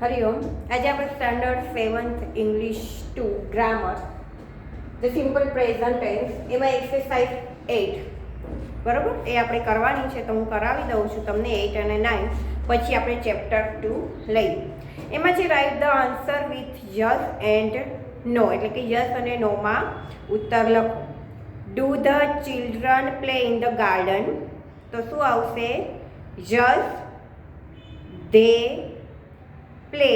હરિઓમ. આજે આપણે standard 7th English 2 grammar the simple present tense એમાં એક્સરસાઇઝ 8 બરાબર એ આપણે કરવાની છે, તો હું કરાવી દઉં છું તમને 8 અને 9. પછી આપણે ચેપ્ટર 2 લઈએ. એમાં છે right the answer with yes and no, એટલે કે યસ અને નોમાં ઉત્તર લખો. Do the children play in the garden, તો શું આવશે? Yes they play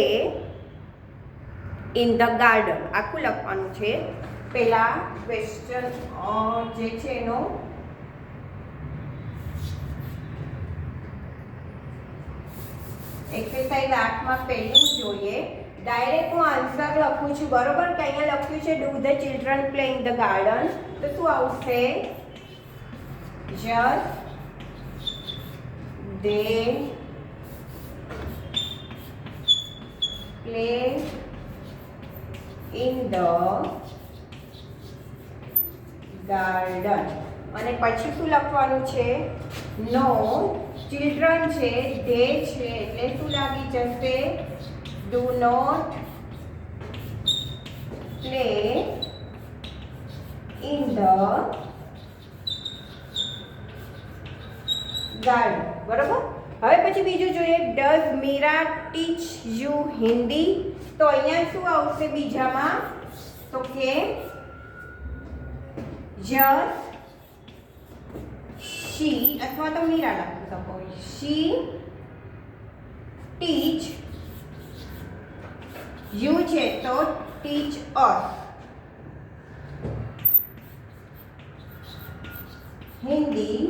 in the garden. આખું લખવાનું છે. પહેલા ક્વેશ્ચન જે છે એનો એક્સરસાઇઝ 8માં પહેલું જોઈએ. ડાયરેક્ટ હું આન્સર લખું છું, બરોબર? કે અહીંયા લખ્યું છે do the children play in the garden, તો શું આવશે? Yes they play in the garden. અને પછી શું લખવાનું છે? નો ચિલ્ડ્રન છે, ધે છે, એટલે શું લાગી જશે? Do not play in the garden, બરોબર? હવે પછી બીજું જોઈએ. Does Meera teach you Hindi, તો અહીંયા શું આવશે બીજામાં? તો કે યસ શી, અથવા તો મીરા લખી શકો. શી ટીચ યુ છે તો teach us Hindi.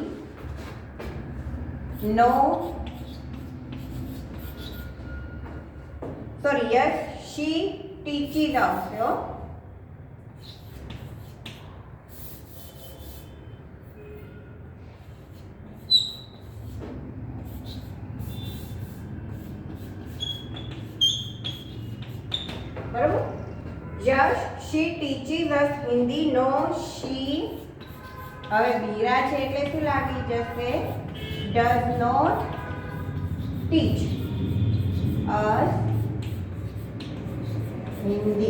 No sorry, yes she teaches આવશે. બરાબર? Yes she teaches us Hindi. No she, હવે બીરા છે એટલે શું લાગી જશે? does not teach us Hindi.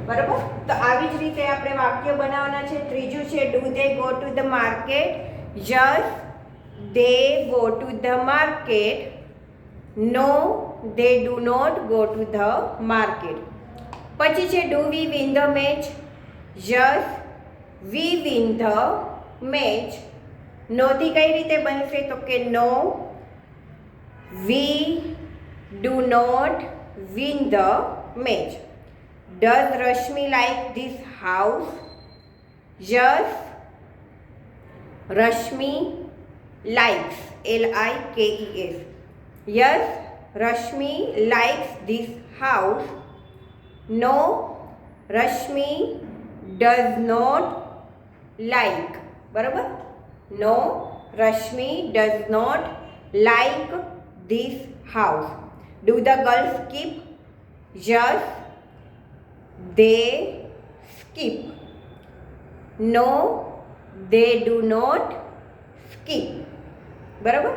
બરાબર? તો આવી જ રીતે આપણે વાક્ય બનાવવાના છે. ત્રીજું છે do they go to the market. Yes they go to the market. No they do not go to the market. પછી છે do we win the match. Yes we win the match. નોથી કઈ રીતે બનશે? તો કે no we do not win the match. Does Rashmi like this house. Yes Rashmi likes, LIKES. Yes Rashmi likes this house. No Rashmi does not like. બરાબર? No, Rashmi does not like this house. Do the girls skip? Yes, they skip. No, they do not skip. બરાબર?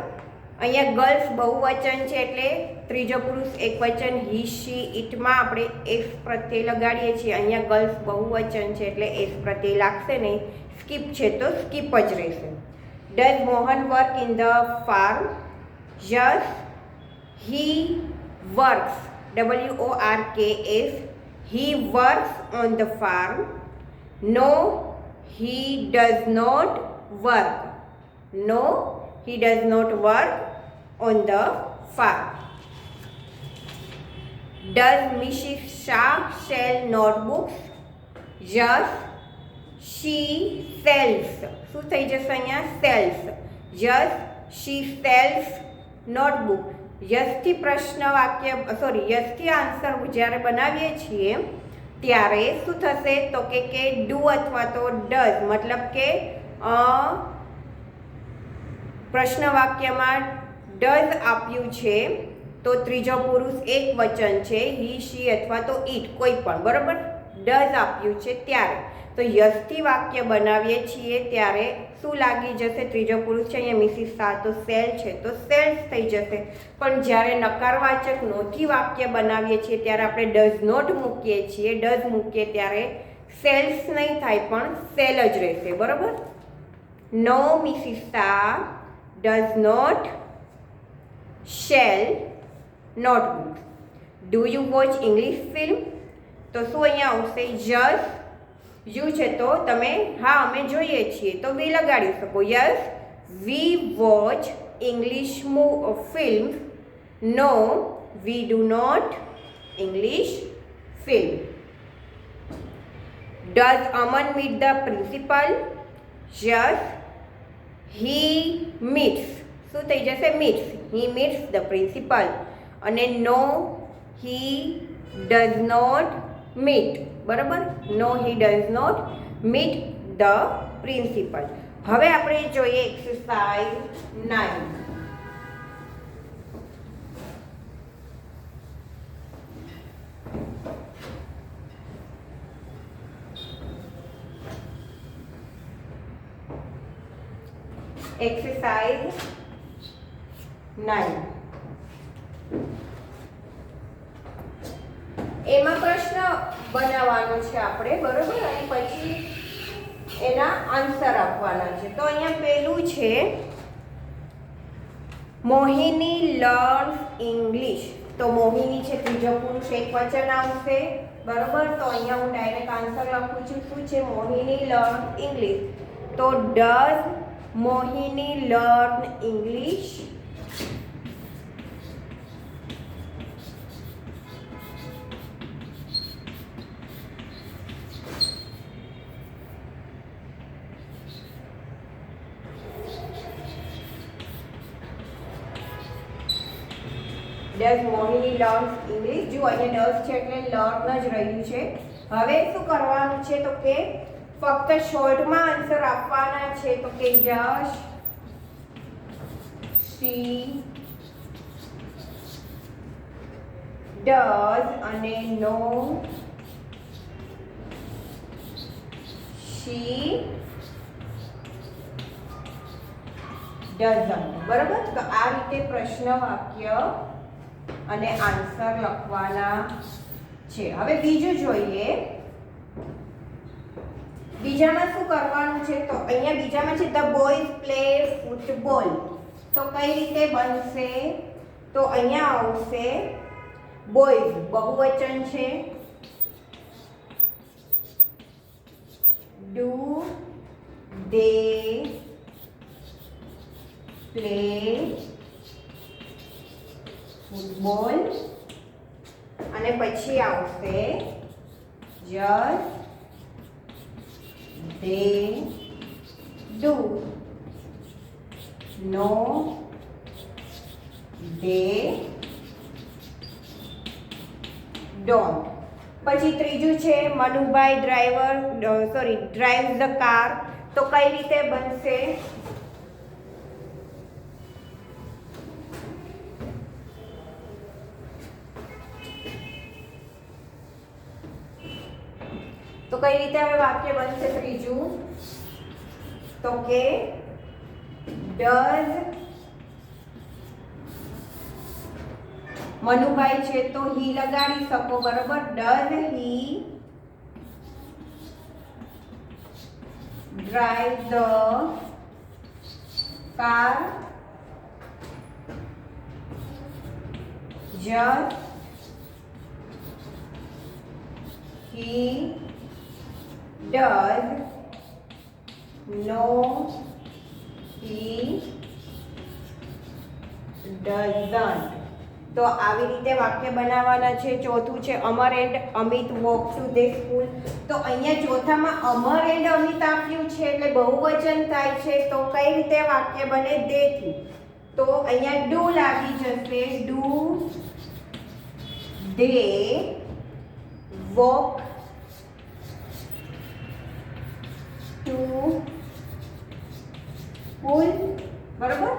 અહીંયા girls બહુવચન છે એટલે ત્રીજો પુરુષ એકવચન હી શી ઇટમાં આપણે એસ પ્રત્યય લગાડીએ છીએ. અહીંયા ગર્લ્સ બહુવચન છે એટલે એસ પ્રત્યય લાગશે નહીં. સ્કીપ છે તો સ્કીપ જ રહેશે. Does Mohan work in the farm. Yes he works, WORKS, he works on the farm. No he does not work. No he does not work on the farm. Does Mrs Shah sell notebooks. Yes she sells, શું થઈ જશે અહીંયા? Sells. Yes she sells notebook. યસથી પ્રશ્ન વાક્ય યસથી answer જ્યારે બનાવીએ છીએ ત્યારે શું થશે? તો કે ડુ અથવા તો ડઝ, મતલબ કે પ્રશ્ન વાક્યમાં ડઝ આપ્યું છે તો ત્રીજો પુરુષ એક વચન છે, હી શી અથવા તો ઇટ, કોઈ પણ. બરાબર? ડઝ આપ્યું છે ત્યારે તો યસથી વાક્ય બનાવીએ છીએ ત્યારે શું લાગી જશે? ત્રીજો પુરુષ છે અહીંયા મિસિસ શાહ, તો સેલ છે તો સેલ્સ થઈ જશે. પણ જ્યારે નકારવાચક નોથી વાક્ય બનાવીએ છીએ ત્યારે આપણે ડઝ નોટ મૂકીએ છીએ, ડઝ મૂકીએ ત્યારે સેલ્સ નહીં થાય પણ સેલ જ રહેશે. બરાબર? No Mrs Shah does not sell notebook. Do you watch English film? તો શું અહીંયા આવશે? જસ્ટ. યુ છે તો તમે હા અમે જોઈએ છીએ તો વી લગાડી શકો. Yes we watch English film. No we do not English film. Does Aman meet the principal? Yes he meets. શું થઈ જશે? Meets. He meets the principal. અને no he does not meet. બરાબર? No he does not meet the principal. હવે આપણે જોઈએ exercise 9. Exercise 9. એમાં પ્રશ્ન બનાવવાનો છે આપણે. બરોબર? અને પછી એના આન્સર આપવાના છે. તો અહીંયા પહેલું છે મોહિની લર્ન્સ ઇંગ્લિશ. તો મોહિની છે ત્રીજો પુરુષ એકવચન આવશે. બરોબર? તો અહીંયા હું ડાયરેક્ટ આન્સર લખું છું. શું છે? મોહિની લર્ન ઇંગ્લિશ. તો does Mohini learn English? Does Mohini learns English? જો અહીંયા ડઝ છે એટલે લર્ન જ રહ્યું છે. હવે શું કરવાનું છે? તો કે ફક્ત શોર્ટમાં આન્સર આપવાના છે. તો કે જશ શી ડઝ અને નો શી ડઝન્ટ. બરાબર? તો આ રીતે પ્રશ્ન વાક્ય અને આન્સર લખવાના છે. હવે બીજું જોઈએ. બીજામાં શું કરવાનું છે? તો અહીંયા બીજામાં છે ધ બોયઝ પ્લે ફૂટબોલ. તો કઈ રીતે બનશે? તો અહીંયા આવશે બોયઝ બહુવચન છે. Do they play football. અને પછી આવશે just they do. No they don't. પછી ત્રીજું છે મનુભાઈ ડ્રાઈવ્સ ધ કાર. તો કઈ રીતે બનશે? તો કઈ રીતે હવે વાક્ય બનશે ત્રીજું? તો કે ડઝ મનુભાઈ છે તો હી લગાડી શકો. બરોબર? Does he drive the car? Just he does. No he doesn't. તો આવી રીતે વાક્ય બનાવવાના છે. ચોથું છે Amar and Amit walk to the school. તો અહીંયા ચોથામાં અમર એન્ડ અમિત આપ્યું છે એટલે બહુવચન થાય છે. તો કઈ રીતે વાક્ય બને? ધે થી. તો અહીંયા ડુ લાગી જશે. Do they walk to school. બરાબર?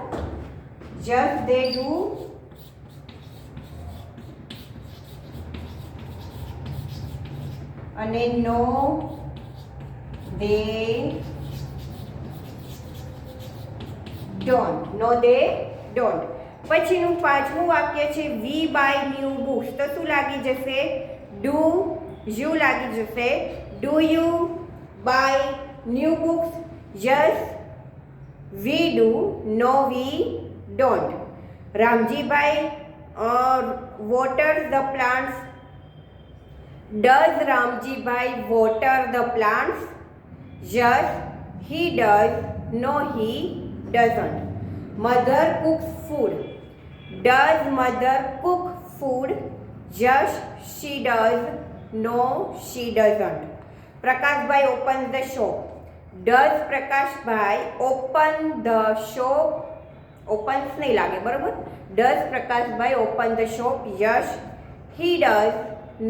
just they do. અને no they don't. No they don't. પછીનું પાંચમું વાક્ય છે વી બાય ન્યૂ બુક્સ. તો શું લાગી જશે? ડુ યુ લાગી જશે. Do you buy new books? Yes we do. No we don't. Ramjibhai water the plants. Does Ramjibhai water the plants? Yes he does. No he doesn't. Mother cooks food. Does mother cook food? Yes she does. No she doesn't. Prakashbhai opens the shop. Does Prakashbhai open the shop? Opens नहीं लागे बराबर. Does Prakashbhai open the shop? Yes he does.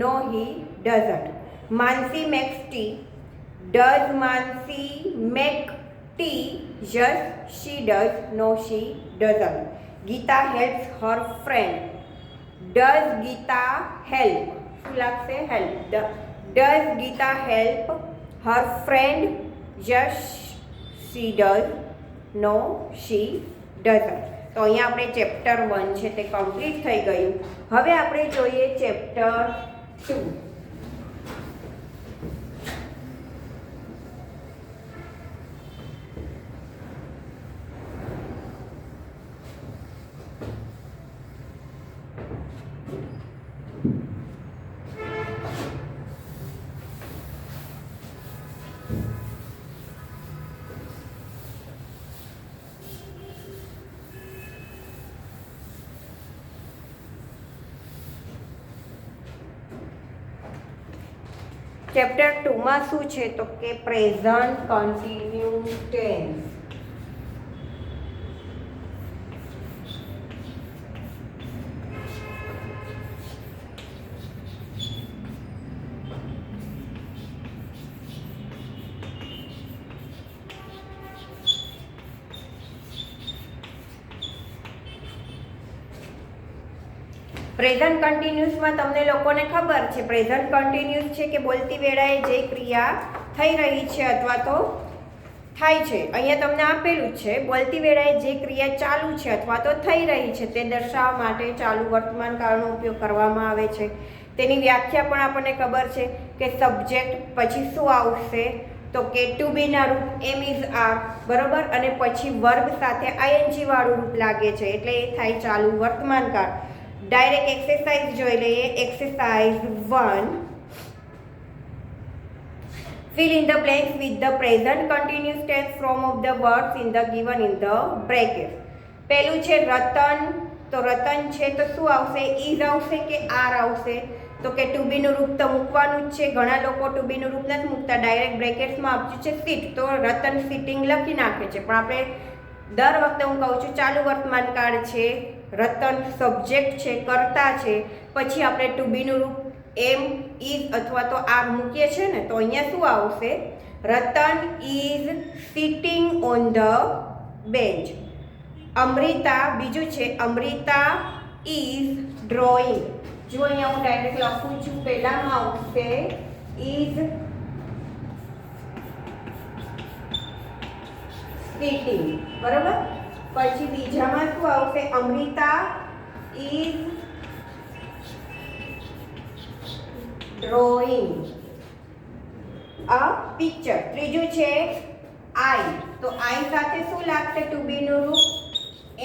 No he doesn't. Mansi makes tea. Does Mansi make tea? Yes she does. No she doesn't. Geeta helps her friend. Does Geeta help? શું લાગશે? help. Does Geeta help her friend? Yes she does. No she doesn't. તો અહીંયા આપણે chapter 1 છે તે complete થઈ ગયું. હવે આપણે જોઈએ ચેપ્ટર 2. ચેપ્ટર 2માં શું છે? તો કે પ્રેઝન્ટ કન્ટિન્યુઅસ ટેન્સ. પ્રેઝન્ટ કન્ટિન્યુઅસમાં તમને લોકોને ખબર છે પ્રેઝન્ટ કન્ટિન્યુઅસ છે કે બોલતી વેળાએ જે ક્રિયા થઈ રહી છે અથવા તો થાય છે. અહીંયા તમને આપેલું છે બોલતી વેળાએ જે ક્રિયા ચાલુ છે અથવા તો થઈ રહી છે તે દર્શાવવા માટે ચાલુ વર્તમાન કાળનો ઉપયોગ કરવામાં આવે છે. તેની વ્યાખ્યા પણ આપણને ખબર છે કે સબ્જેક્ટ પછી શું આવશે? તો કે ટુ બીના રૂપ એમ ઇઝ આર બરાબર, અને પછી વર્બ સાથે આઈએનજી વાળું રૂપ લાગે છે એટલે એ થાય ચાલુ વર્તમાન કાળ. ડાયરેક્ટ એક્સરસાઇઝ જોઈ લઈએ. Exercise 1. Fill in the blanks with the present continuous tense form of the words in the given in the brackets. પહેલું છે રતન. તો રતન છે તો શું આવશે? ઇઝ આવશે કે આર આવશે? તો કે ટુ બીનું રૂપ તો મૂકવાનું જ છે. ઘણા લોકો ટુ બીનું રૂપ નથી મૂકતા, ડાયરેક્ટ બ્રેકેટ્સમાં આપ્યું છે સીટ, તો રતન સિટિંગ લખી નાખે છે. પણ આપણે દર વખતે હું કહું છું ચાલુ વર્તમાન કાળ છે, રતન સબ્જેક્ટ છે, કર્તા છે, પછી આપણે ટુ બીનું રૂપ એમ ઇઝ અથવા તો આર મૂકીએ છીએ ને, તો અહીંયા શું આવશે? Ratan is sitting on the bench. Amrita, બીજું છે અમૃતા ઇઝ ડ્રોઈંગ. જો અહીંયા હું ડાયરેક્ટ લખું છું, પહેલામાં આવશે ઇઝ સિટિંગ બરાબર, પછી બીજામાં શું આવશે? Amrita is drawing a picture. ત્રીજું છે આઈ. તો આઈ સાથે શું લાગશે? ટુ બી નું રૂપ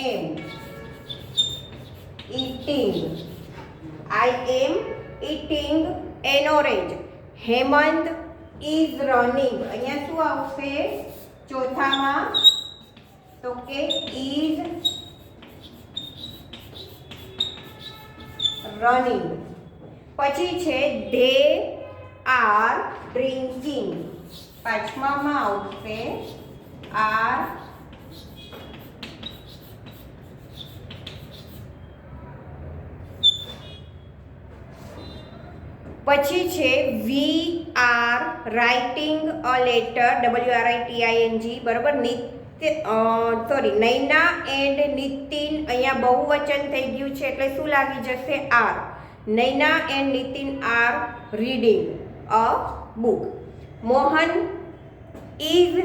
am. Eating. I am eating an orange. Hemant is running. અહીંયા શું આવશે ચોથામાં? તો કે ઇઝ રનિંગ. પછી છે ધે આર ડ્રિંકિંગ. પાંચમામાં આવશે આર પછી છે we are writing a letter. WRITING બરાબર. નૈના એન્ડ નિતિન. અહીંયા બહુવચન થઈ ગયું છે એટલે શું લાગી જશે? Are. Naina and Nitin are reading a book. Mohan is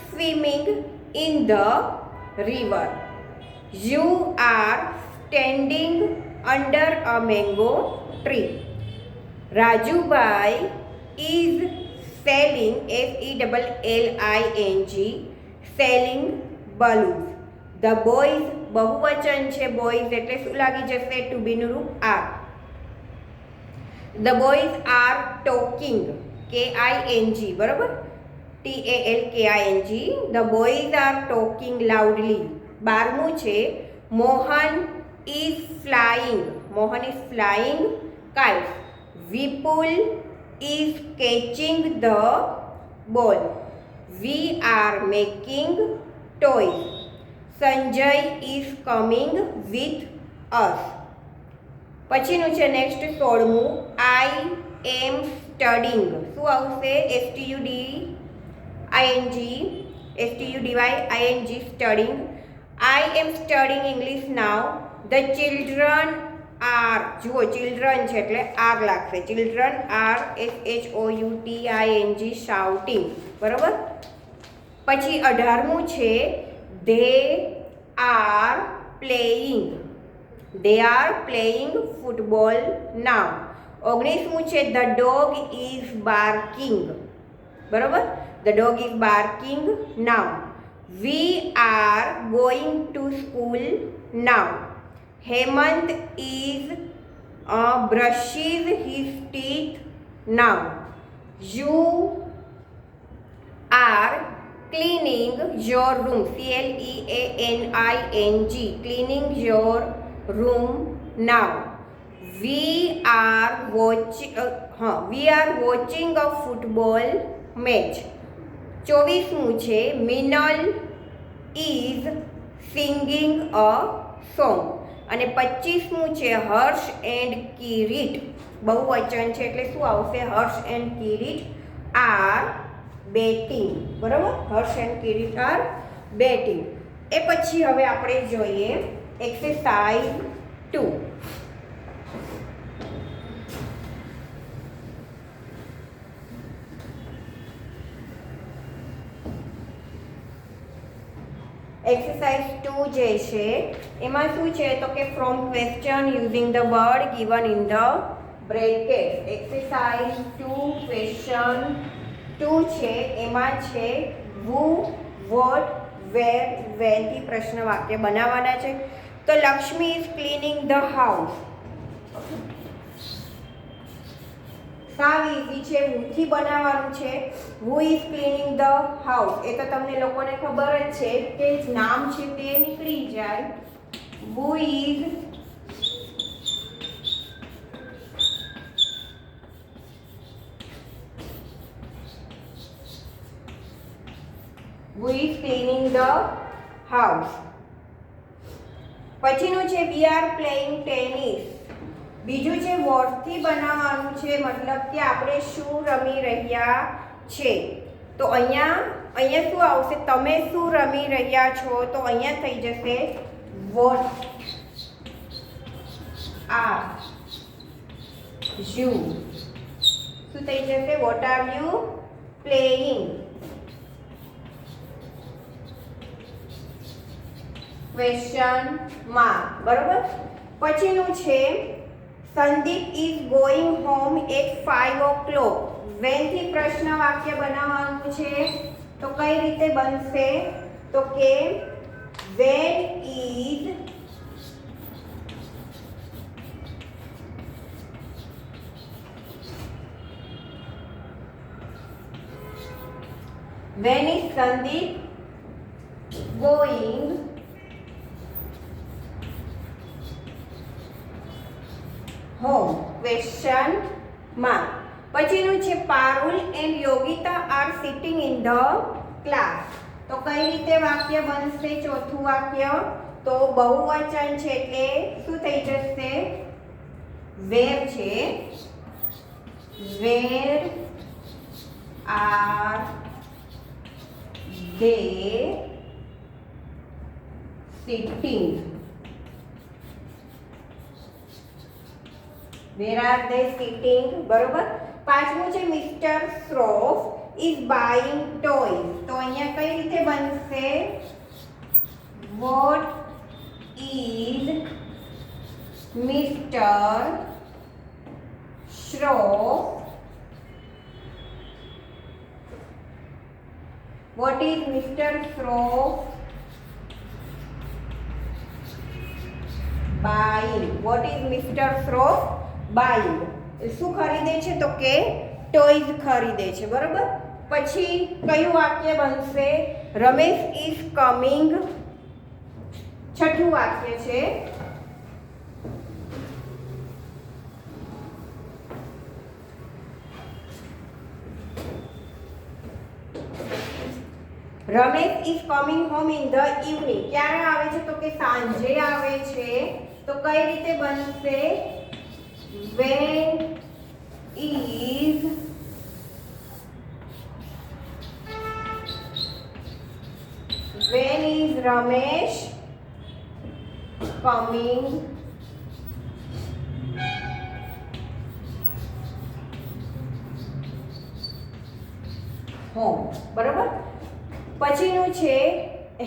swimming in the river. You are standing under a mango tree. Rajubai is selling, selling, selling balloons. The boys, બહુવચન છે boys એટલે શું લાગી જશે? ટુ બી નું રૂપ are. The boys are talking, KING, બરોબર? TALKING. The boys are talking loudly. 12મું છે Mohan is flying, Mohan is flying kites. Vipul is catching the ball. We are making toys. Sanjay is coming with us. પછીનું છે next 16મું I am studying. શું આવશે? STUDYING, studying. I am studying English now. The children are, જુઓ children છે એટલે R લાગશે. children are SHOUTING, shouting, બરોબર? પછી 18મું છે they are playing. They are playing football now. 19મું છે the dog is barking, બરોબર? The dog is barking now. We are going to school now. Hemant is brushes his teeth now. You are cleaning your room, CLEANING, cleaning your room now. We are watching a football match. 24મું છે Minal is singing a song. અને 25મું છે હર્ષ and Kirit, બહુવચન છે એટલે શું આવશે? હર્ષ and Kirit R batting, બરાબર? હર્ષ and Kirit R batting. એ પછી હવે આપણે જોઈએ એક્સરસાઇઝ 2. એક્સરસાઇઝ 2 જે છે એમાં શું છે તો કે from question using the word given in the bracket. Exercise 2 question 2 છે એમાં છે who, what, where, when થી પ્રશ્ન વાક્ય બનાવવાના છે. તો Lakshmi is cleaning the house. સાવ ઇઝી છે, હુથી બનાવવાનું છે. Who is cleaning the house એ તો તમને લોકોને ખબર જ છે કે નામ છે તે નીકળી જાય. હુ ઇઝ ક્લીનિંગ ધ હાઉસ. પછીનું છે વી આર પ્લેઇંગ ટેનિસ. બીજું છે વોટથી બનાવવાનું છે, મતલબ કે આપણે શું રમી રહ્યા છે. તો અહીંયા શું આવશે? તમે શું રમી રહ્યા છો? તો અહીંયા થઈ જશે વોટ આર યુ. શું થઈ જશે? What are you playing? Question mark, બરોબર? પછીનું છે Sandeep is going home at 5 o'clock. When થી પ્રશ્ન વાક્ય બનાવવાનું છે. તો કઈ રીતે બનશે? તો કે when is Sandeep going home? Question mark. પછીનું છે Parul and Yogita are sitting in the class. તો કઈ રીતે વાક્ય બનશે? ચોથું વાક્ય તો બહુવચન છે એટલે શું થઈ જશે? વેર છે. Where are they sitting? Where are they sitting? બરોબર. પાંચમું છે mister Shroff is buying toys. તો અહીંયા કઈ રીતે બનશે? What is Mr. Shroff? What is Mr. Shroff buying? What is Mr. Shroff buying? શું ખરીદે છે તો કે ટોયઝ ખરીદે છે, બરોબર. પછી કયું વાક્ય બનશે? Ramesh is coming. છઠ્ઠું વાક્ય છે Ramesh is coming home in the evening. ક્યારે આવે છે તો કે સાંજે આવે છે. તો કઈ રીતે બનશે? when is Ramesh coming home, બરાબર. પછીનું છે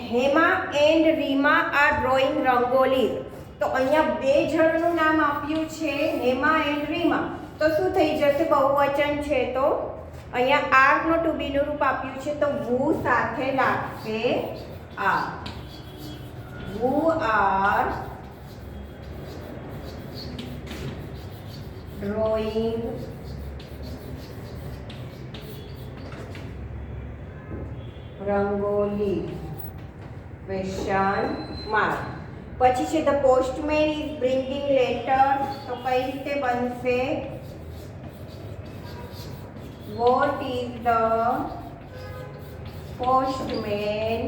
Hema and Reema are drawing rangoli. તો અહીંયા બે જણનું નામ આપ્યું છે હેમા એન્ડ રીમા. તો શું થઈ જશે? બહુવચન છે તો અહીંયા આર નો ટુ બી નું રૂપ આપ્યું છે તો વુ સાથે લાગશે આ. Who are drawing rangoli question mark. પછી છે the postman is bringing letter. તો કઈ રીતે બનશે? What is the postman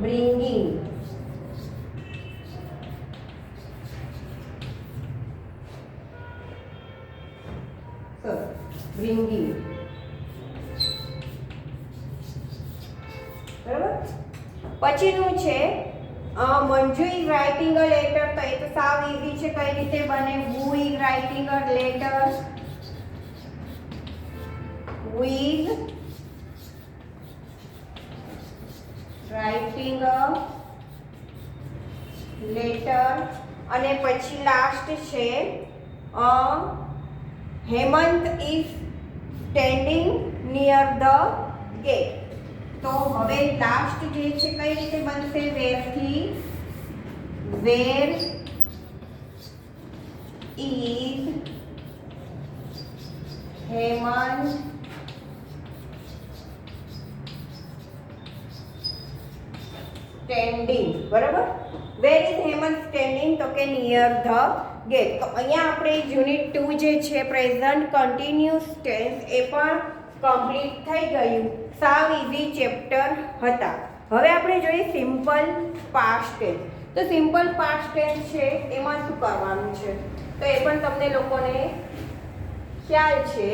bringing? Bringing, બરાબર. પછીનું છે Manju is writing a letter. તો એ તો સાવ ઈઝી છે. કઈ રીતે બને? Who is writing a letter? Who is writing a letter. અને પછી લાસ્ટ છે Hemant is standing near the gate. તો હવે લાસ્ટ જે છે કઈ રીતે બનશે? વેરથી. વેર ઇઝ હેમંત સ્ટેન્ડિંગ, બરાબર. Where is Hemant standing? તો કે નિયર ધ ગેટ. તો અહીંયા આપણે યુનિટ 2 જે છે પ્રેઝન્ટ કન્ટિન્યુઅસ ટેન્સ એ પણ કમ્પ્લીટ થઈ ગયું. સાવ ઇઝી ચેપ્ટર હતા. હવે આપણે જોઈએ સિમ્પલ પાસ્ટ ટેન્સ. તો સિમ્પલ પાસ્ટ ટેન્સ છે એમાં શું કરવાનું છે તો એ પણ તમને લોકોને ખ્યાલ છે.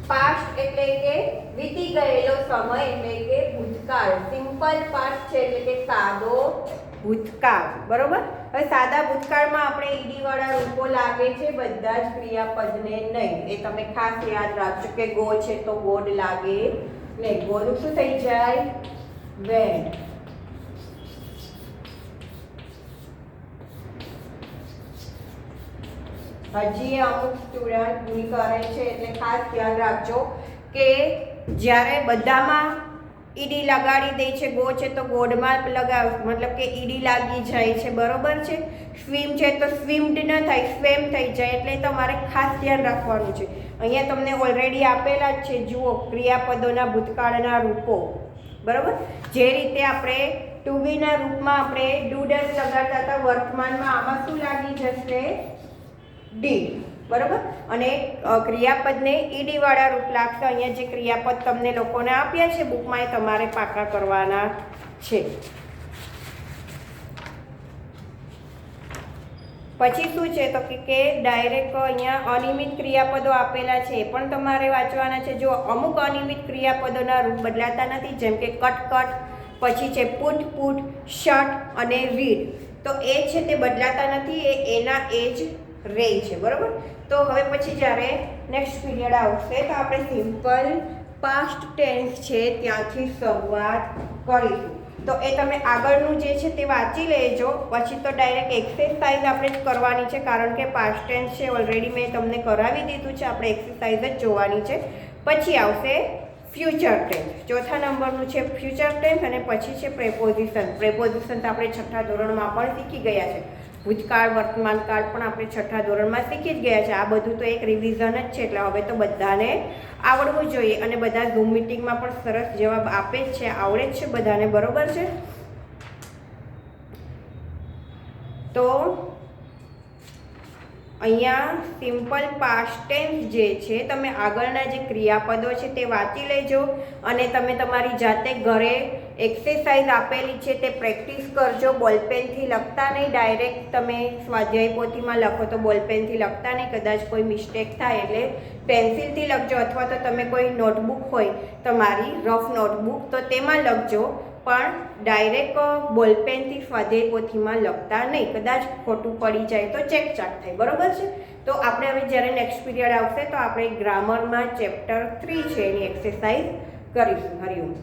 પાસ્ટ એટલે કે વીતી ગયેલો સમય એટલે કે ભૂતકાળ. સિમ્પલ પાસ્ટ છે એટલે કે સાદો ભૂતકાળ, બરોબર. હવે સાદા ભૂતકાળમાં આપણે ઈડી વાળા રૂપો લાગે છે, બધા જ ક્રિયાપદને નહીં. એ તમે ખાસ યાદ રાખજો કે ગો છે તો ગોડ લાગે નહીં. ગોનું શું થઈ જાય? વેન્ટ. હજી અમુક સ્ટુડન્ટ ભૂલ કરે છે એટલે ખાસ ધ્યાન રાખજો કે જ્યારે બધામાં ઈડી લગાડી દે છે, ગો છે તો ગોડમાં લગાવ, મતલબ કે ઈડી લાગી જાય છે, બરોબર છે. સ્વિમ છે તો સ્વિમ્ડ ન થાય, સ્વેમ થઈ જાય. એટલે તમારે ખાસ ધ્યાન રાખવાનું છે. અહીંયા તમને ઓલરેડી આપેલા જ છે, જુઓ ક્રિયાપદોના ભૂતકાળના રૂપો, બરોબર. જે રીતે આપણે ટુ બીના રૂપમાં આપણે ડુ ડઝ લગાડતા હતા, વર્તમાનમાં આમાં શું લાગી જશે? ડીડ, બરોબર. અને ક્રિયાપદને ઈડી વાળા રૂપ લાગશે. અહીંયા જે ક્રિયાપદ તમને લોકોને આપ્યા છે બુકમાં એ તમારે પાકા કરવાના છે. પછી શું છે તો કે ડાયરેક્ટ અહીંયા અનિયમિત ક્રિયાપદો આપેલા છે એ પણ તમારે વાંચવાના છે. જો અમુક અનિયમિત ક્રિયાપદોના રૂપ બદલાતા નથી, જેમ કે કટ કટ, પછી છે પુટ પુટ, શટ અને રીડ. તો એ છે તે બદલાતા નથી, એ એના એ જ રહે છે, બરાબર. તો હવે પછી જ્યારે નેક્સ્ટ પીરિયડ આવશે તો આપણે સિમ્પલ પાસ્ટ ટેન્સ છે ત્યાંથી શરૂઆત કરીશું. તો એ તમે આગળનું જે છે તે વાંચી લેજો. પછી તો ડાયરેક્ટ એક્સરસાઇઝ આપણે જ કરવાની છે, કારણ કે પાસ્ટ ટેન્સ છે ઓલરેડી મેં તમને કરાવી દીધું છે, આપણે એક્સરસાઇઝ જ જોવાની છે. પછી આવશે ફ્યુચર ટેન્સ, ચોથા નંબરનું છે ફ્યુચર ટેન્સ, અને પછી છે પ્રેપોઝિશન. પ્રેપોઝિશન તો આપણે છઠ્ઠા ધોરણમાં પણ શીખી ગયા છે. ભૂતકાળ વર્તમાન કાળ પણ આપણે છઠ્ઠા ધોરણમાં શીખી જ ગયા છે. આ બધું તો એક રિવિઝન જ છે, એટલે હવે તો બધાને આવડવું જોઈએ. અને બધા ઝૂમ મિટિંગમાં પણ સરસ જવાબ આપે જ છે, આવડે જ છે બધાને, બરોબર છે. તો અહીંયા સિમ્પલ પાસ્ટ ટેન્સ જે છે, તમે આગળના જે ક્રિયાપદો છે તે વાંચી લેજો, અને તમે તમારી જાતે ઘરે એક્સરસાઇઝ આપેલી છે તે પ્રેક્ટિસ કરજો. બોલપેનથી લખતા નહીં, ડાયરેક્ટ તમે સ્વાધ્યાય પોથીમાં લખો તો બોલપેનથી લખતા નહીં, કદાચ કોઈ મિસ્ટેક થાય એટલે પેન્સિલથી લખજો, અથવા તો તમે કોઈ નોટબુક હોય તમારી રફ નોટબુક તો તેમાં લખજો, પણ ડાયરેક્ટ બોલપેનથી સ્વાધ્યાય પોથીમાં લખતા નહીં, કદાચ ખોટું પડી જાય તો ચેકચાક થાય, બરોબર છે. તો આપણે હવે જ્યારે નેક્સ્ટ પીરિયડ આવશે તો આપણે ગ્રામરમાં ચેપ્ટર 3 છે એની એક્સરસાઇઝ કરીશું. હરિઓમ.